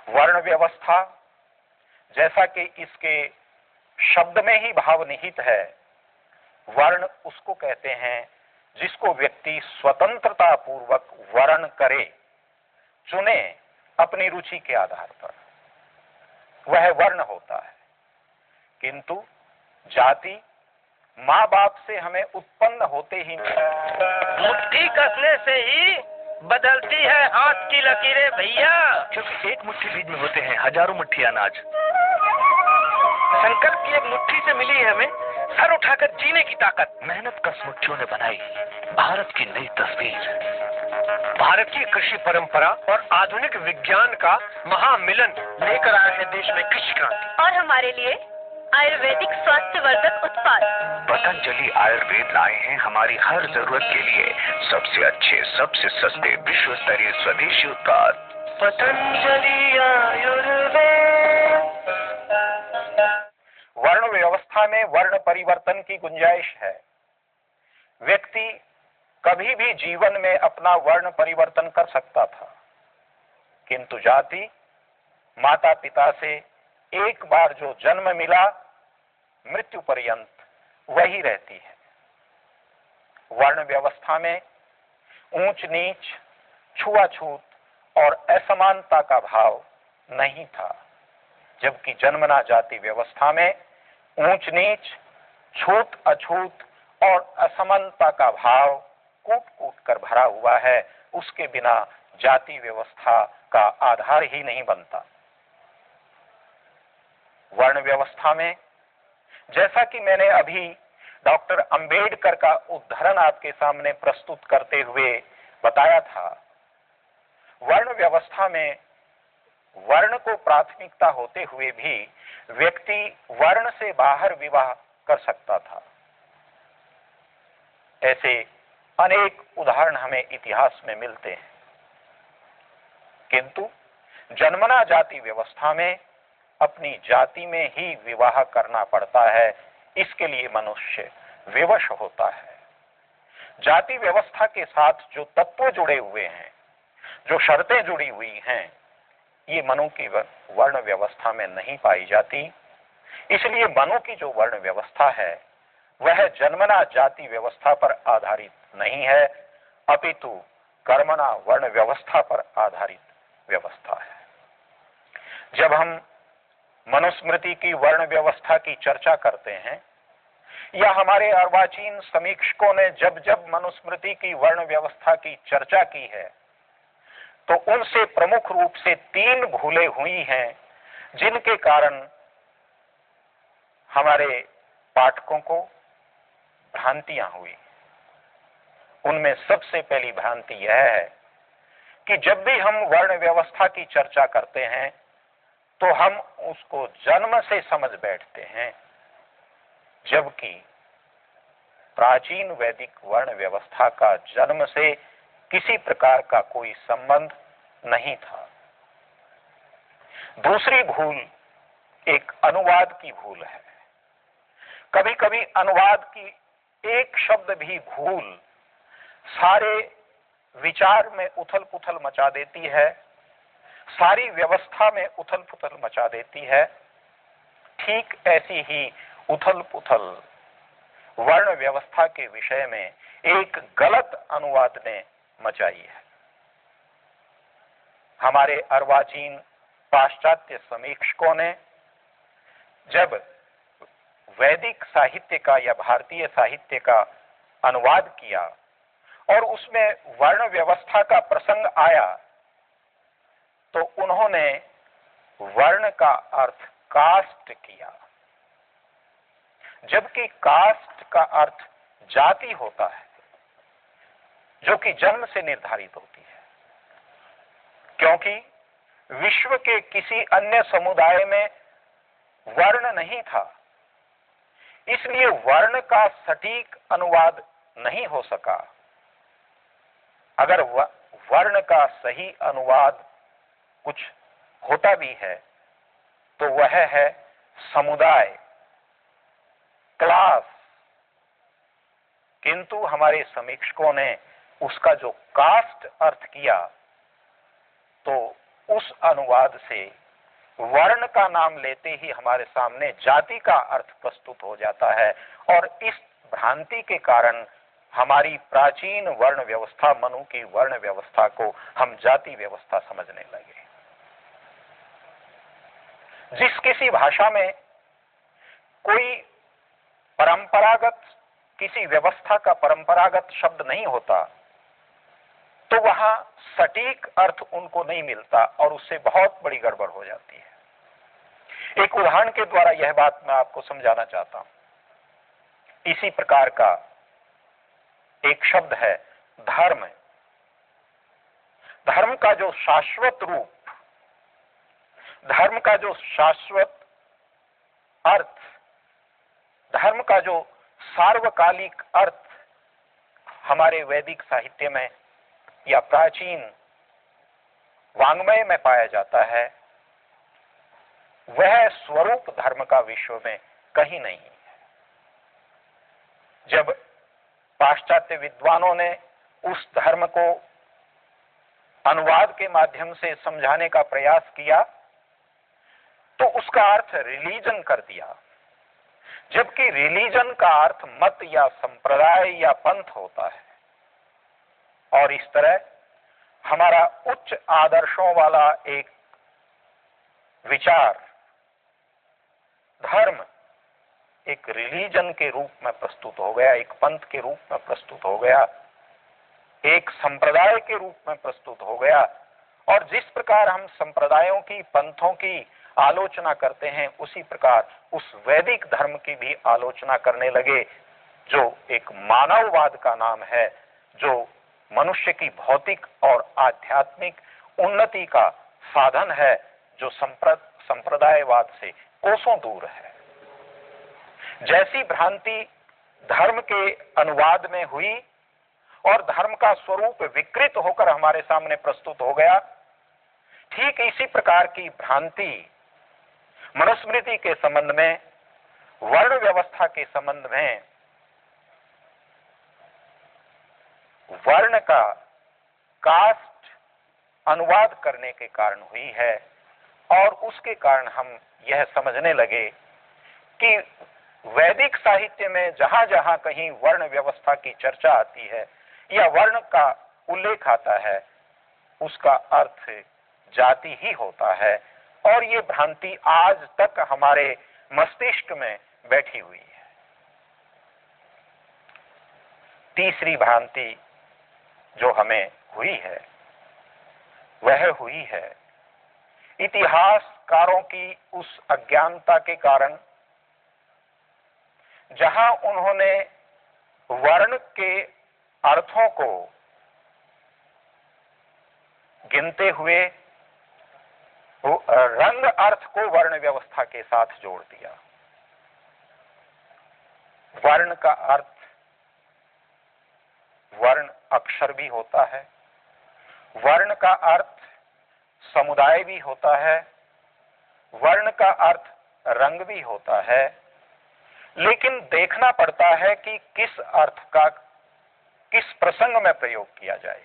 वर्ण व्यवस्था, जैसा कि इसके शब्द में ही भाव निहित है, वर्ण उसको कहते हैं जिसको व्यक्ति स्वतंत्रता पूर्वक वर्ण करे, चुने अपनी रुचि के आधार पर, वह वर्ण होता है। किंतु जाति माँ बाप से हमें उत्पन्न होते ही नहीं। मुट्ठी कसने से ही बदलती है हाथ की लकीरें भैया, क्योंकि एक मुट्ठी बीज में होते हैं हजारों मुट्ठी अनाज। संकल्प की एक मुट्ठी से मिली है हमें सर उठाकर जीने की ताकत। मेहनत कस मुट्ठियों ने बनाई भारत की नई तस्वीर। भारत की कृषि परंपरा और आधुनिक विज्ञान का महामिलन लेकर आया है देश में कृषि क्रांति। और हमारे लिए आयुर्वेदिक स्वास्थ्यवर्धक उत्पाद पतंजलि आयुर्वेद लाए हैं हमारी हर जरूरत के लिए सबसे अच्छे, सबसे सस्ते, विश्व स्तरीय स्वदेशी उत्पाद। पतंजलि आयुर्वेद। वर्ण व्यवस्था में वर्ण परिवर्तन की गुंजाइश है। व्यक्ति कभी भी जीवन में अपना वर्ण परिवर्तन कर सकता था, किंतु जाति माता पिता से एक बार जो जन्म मिला, मृत्यु पर्यंत वही रहती है। वर्ण व्यवस्था में ऊंच नीच, छुआछूत और असमानता का भाव नहीं था, जबकि जन्मना जाति व्यवस्था में ऊंच नीच, छूत अछूत और असमानता का भाव कूट कूट कर भरा हुआ है। उसके बिना जाति व्यवस्था का आधार ही नहीं बनता। वर्ण व्यवस्था में, जैसा कि मैंने अभी डॉक्टर अंबेडकर का उदाहरण आपके सामने प्रस्तुत करते हुए बताया था, वर्ण व्यवस्था में वर्ण को प्राथमिकता होते हुए भी व्यक्ति वर्ण से बाहर विवाह कर सकता था। ऐसे अनेक उदाहरण हमें इतिहास में मिलते हैं। किंतु जन्मना जाति व्यवस्था में अपनी जाति में ही विवाह करना पड़ता है। इसके लिए मनुष्य विवश होता है। जाति व्यवस्था के साथ जो तत्व जुड़े हुए हैं, जो शर्तें जुड़ी हुई हैं, ये मनु की वर्ण व्यवस्था में नहीं पाई जाती। इसलिए मनु की जो वर्ण व्यवस्था है वह जन्मना जाति व्यवस्था पर आधारित नहीं है, अपितु कर्मणा वर्ण व्यवस्था पर आधारित व्यवस्था है। जब हम मनुस्मृति की वर्ण व्यवस्था की चर्चा करते हैं, या हमारे अर्वाचीन समीक्षकों ने जब जब मनुस्मृति की वर्ण व्यवस्था की चर्चा की है, तो उनसे प्रमुख रूप से 3 भूलें हुई हैं, जिनके कारण हमारे पाठकों को भ्रांतियां हुई। उनमें सबसे पहली भ्रांति यह है कि जब भी हम वर्ण व्यवस्था की चर्चा करते हैं तो हम उसको जन्म से समझ बैठते हैं, जबकि प्राचीन वैदिक वर्ण व्यवस्था का जन्म से किसी प्रकार का कोई संबंध नहीं था। दूसरी भूल एक अनुवाद की भूल है। कभी कभी अनुवाद की एक शब्द भी भूल सारे विचार में उथल पुथल मचा देती है, सारी व्यवस्था में उथल पुथल मचा देती है। ठीक ऐसी ही उथल पुथल वर्ण व्यवस्था के विषय में एक गलत अनुवाद ने मचाई है। हमारे अर्वाचीन पाश्चात्य समीक्षकों ने जब वैदिक साहित्य का या भारतीय साहित्य का अनुवाद किया और उसमें वर्ण व्यवस्था का प्रसंग आया, तो उन्होंने वर्ण का अर्थ कास्ट किया, जबकि कास्ट का अर्थ जाति होता है, जो कि जन्म से निर्धारित होती है। क्योंकि विश्व के किसी अन्य समुदाय में वर्ण नहीं था, इसलिए वर्ण का सटीक अनुवाद नहीं हो सका। अगर वर्ण का सही अनुवाद कुछ होता भी है तो वह है समुदाय, क्लास। किंतु हमारे समीक्षकों ने उसका जो कास्ट अर्थ किया, तो उस अनुवाद से वर्ण का नाम लेते ही हमारे सामने जाति का अर्थ प्रस्तुत हो जाता है और इस भ्रांति के कारण हमारी प्राचीन वर्ण व्यवस्था, मनु की वर्ण व्यवस्था को हम जाति व्यवस्था समझने लगे। जिस किसी भाषा में कोई परंपरागत, किसी व्यवस्था का परंपरागत शब्द नहीं होता तो वहां सटीक अर्थ उनको नहीं मिलता और उससे बहुत बड़ी गड़बड़ हो जाती है। एक उदाहरण के द्वारा यह बात मैं आपको समझाना चाहता हूं। इसी प्रकार का एक शब्द है धर्म। धर्म का जो शाश्वत रूप, धर्म का जो शाश्वत अर्थ, धर्म का जो सार्वकालिक अर्थ हमारे वैदिक साहित्य में या प्राचीन वांग्मय में पाया जाता है, वह स्वरूप धर्म का विश्व में कहीं नहीं है। जब पाश्चात्य विद्वानों ने उस धर्म को अनुवाद के माध्यम से समझाने का प्रयास किया तो उसका अर्थ रिलीजन कर दिया, जबकि रिलीजन का अर्थ मत या संप्रदाय या पंथ होता है। और इस तरह हमारा उच्च आदर्शों वाला एक विचार, धर्म, एक रिलीजन के रूप में प्रस्तुत हो गया, एक पंथ के रूप में प्रस्तुत हो गया, एक संप्रदाय के रूप में प्रस्तुत हो गया। और जिस प्रकार हम संप्रदायों की, पंथों की आलोचना करते हैं, उसी प्रकार उस वैदिक धर्म की भी आलोचना करने लगे, जो एक मानववाद का नाम है, जो मनुष्य की भौतिक और आध्यात्मिक उन्नति का साधन है, जो संप्रदायवाद से कोसों दूर है। जैसी भ्रांति धर्म के अनुवाद में हुई और धर्म का स्वरूप विकृत होकर हमारे सामने प्रस्तुत हो गया, ठीक इसी प्रकार की भ्रांति मनुस्मृति के संबंध में, वर्ण व्यवस्था के संबंध में, वर्ण का कास्ट अनुवाद करने के कारण हुई है। और उसके कारण हम यह समझने लगे कि वैदिक साहित्य में जहां जहां कहीं वर्ण व्यवस्था की चर्चा आती है या वर्ण का उल्लेख आता है, उसका अर्थ जाति ही होता है। और ये भ्रांति आज तक हमारे मस्तिष्क में बैठी हुई है। तीसरी भ्रांति जो हमें हुई है, वह हुई है इतिहासकारों की उस अज्ञानता के कारण, जहां उन्होंने वर्ण के अर्थों को गिनते हुए रंग अर्थ को वर्ण व्यवस्था के साथ जोड़ दिया। वर्ण का अर्थ वर्ण अक्षर भी होता है, वर्ण का अर्थ समुदाय भी होता है, वर्ण का अर्थ रंग भी होता है, लेकिन देखना पड़ता है कि किस अर्थ का किस प्रसंग में प्रयोग किया जाए।